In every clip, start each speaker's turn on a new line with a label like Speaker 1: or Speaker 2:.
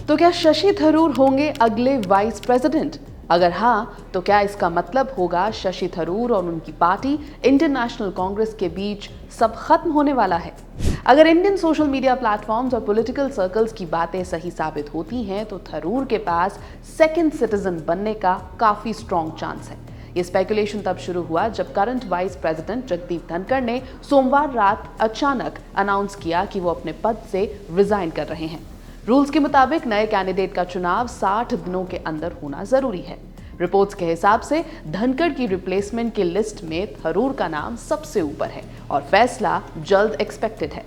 Speaker 1: तो क्या शशि थरूर होंगे अगले वाइस प्रेसिडेंट? अगर हाँ, तो क्या इसका मतलब होगा शशि थरूर और उनकी पार्टी इंडियन नेशनल कांग्रेस के बीच सब खत्म होने वाला है? अगर इंडियन सोशल मीडिया प्लेटफॉर्म्स और पॉलिटिकल सर्कल्स की बातें सही साबित होती हैं, तो थरूर के पास सेकंड सिटीजन बनने का काफी स्ट्रॉन्ग चांस है। ये स्पेकुलेशन तब शुरू हुआ जब current vice president Jagdeep Dhankhar ने सोमवार रात अचानक अनाउंस किया कि वो अपने पद से रिजाइन कर रहे हैं। रूल्स के मुताबिक नए कैंडिडेट का चुनाव 60 दिनों के अंदर होना जरूरी है। रिपोर्ट्स के हिसाब से धनखड़ की रिप्लेसमेंट की लिस्ट में थरूर का नाम सबसे ऊपर है और फैसला जल्द एक्सपेक्टेड है।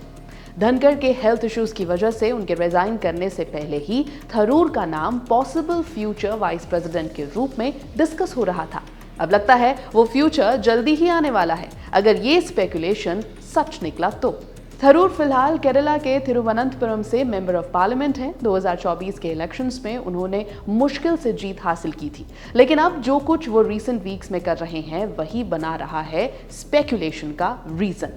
Speaker 1: धनखड़ के हेल्थ इश्यूज की वजह से उनके रिजाइन करने से पहले ही थरूर का नाम पॉसिबल फ्यूचर वाइस प्रेसिडेंट के रूप में डिस्कस हो रहा था। अब लगता है वो फ्यूचर जल्दी ही आने वाला है, अगर ये स्पेकुलेशन सच निकला तो। थरूर फिलहाल केरला के तिरुवनंतपुरम से मेंबर ऑफ पार्लियामेंट हैं। 2024 के इलेक्शंस में उन्होंने मुश्किल से जीत हासिल की थी, लेकिन अब जो कुछ वो रीसेंट वीक्स में कर रहे हैं वही बना रहा है स्पेकुलेशन का रीजन।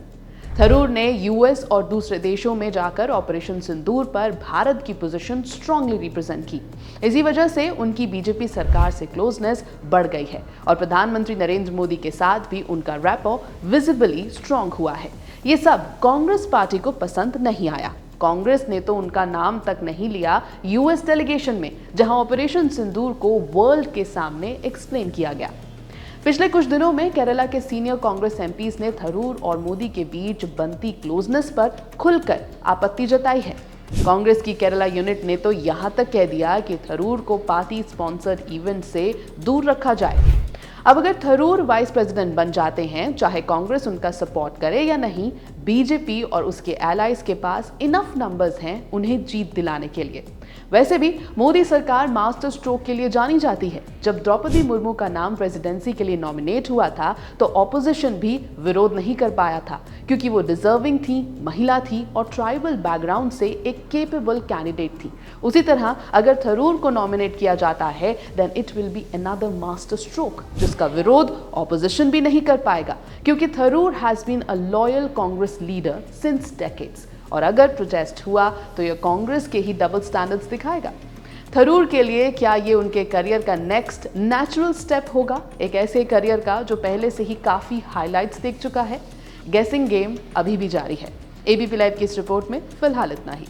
Speaker 1: थरूर ने यूएस और दूसरे देशों में जाकर ऑपरेशन सिंदूर पर भारत की पोजीशन स्ट्रांगली रिप्रेजेंट की। इसी वजह से उनकी बीजेपी सरकार से क्लोजनेस बढ़ गई है और प्रधानमंत्री नरेंद्र मोदी के साथ भी उनका रैपो विजिबली स्ट्रांग हुआ है। ये सब कांग्रेस पार्टी को पसंद नहीं आया। कांग्रेस ने तो उनका नाम तक नहीं लिया यूएस डेलीगेशन में, जहां ऑपरेशन सिंदूर को वर्ल्ड के सामने एक्सप्लेन किया गया। पिछले कुछ दिनों में केरला के सीनियर कांग्रेस एमपीज ने थरूर और मोदी के बीच बनती क्लोजनेस पर खुलकर आपत्ति जताई है। कांग्रेस की केरला यूनिट ने तो यहां तक कह दिया कि थरूर को पार्टी स्पॉन्सर्ड इवेंट से दूर रखा जाए। अब अगर थरूर वाइस प्रेसिडेंट बन जाते हैं, चाहे कांग्रेस उनका सपोर्ट करे या नहीं, बीजेपी और उसके एलाइज के पास इनफ नंबर्स हैं उन्हें जीत दिलाने के लिए। वैसे भी मोदी सरकार मास्टर स्ट्रोक के लिए जानी जाती है। जब द्रौपदी मुर्मू का नाम प्रेसिडेंसी के लिए नॉमिनेट हुआ था तो ऑपोजिशन भी विरोध नहीं कर पाया था, क्योंकि वो डिजर्विंग थी, महिला थी और ट्राइबल बैकग्राउंड से एक केपेबल कैंडिडेट थी। उसी तरह अगर थरूर को नॉमिनेट किया जाता है, then it will be another master stroke, जिसका विरोध ऑपोजिशन भी नहीं कर पाएगा, क्योंकि Tharoor has been a loyal Congress leader since decades. और अगर प्रोटेस्ट हुआ तो यह कांग्रेस के ही डबल स्टैंडर्ड्स दिखाएगा। थरूर के लिए क्या ये उनके करियर का नेक्स्ट नेचुरल स्टेप होगा, एक ऐसे करियर का जो पहले से ही काफी हाइलाइट्स देख चुका है? गेसिंग गेम अभी भी जारी है। एबीपी लाइव की इस रिपोर्ट में फिलहाल इतना ही।